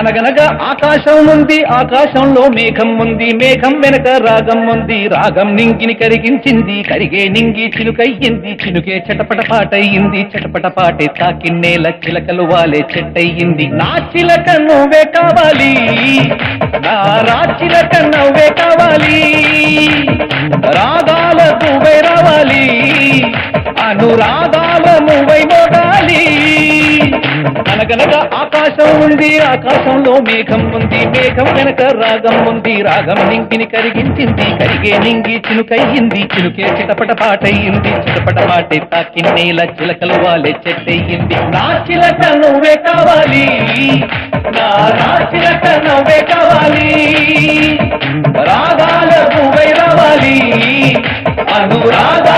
అనగనగా ఆకాశం ఉంది, ఆకాశంలో మేఘం ఉంది, మేఘం వెనక రాగం ఉంది, రాగం నింగిని కరిగించింది, కరిగే నింగి చిలుకయ్యింది, చిలుకే చటపట పాటయ్యింది, చటపట పాటే తాకిన్నేల చిలకలు వాలే చెట్టయ్యింది. నా చిలక నువ్వే కావాలి, నా రాచిలక నువ్వే కావాలి, రాగాల నువ్వై రావాలి, అనురాగాల నువ్వై మోగాలి. అనగనగా ఆకాశం ఉంది, ఆకాశంలో మేఘం ఉంది, మేఘం వెనక రాగం ఉంది, రాగం నింగిని కరిగించింది, కరిగే నింగి చిలుకయ్యింది, చిలుకే చిటపట పాటయ్యింది, చిటపట పాటే తాకిన్నేల చిలకలు వాలే చెట్టయ్యింది. నా చిలక నువ్వే కావాలి, నా చిలక నువ్వే కావాలి, రాగాల నువ్వై రావాలి, అనురాగా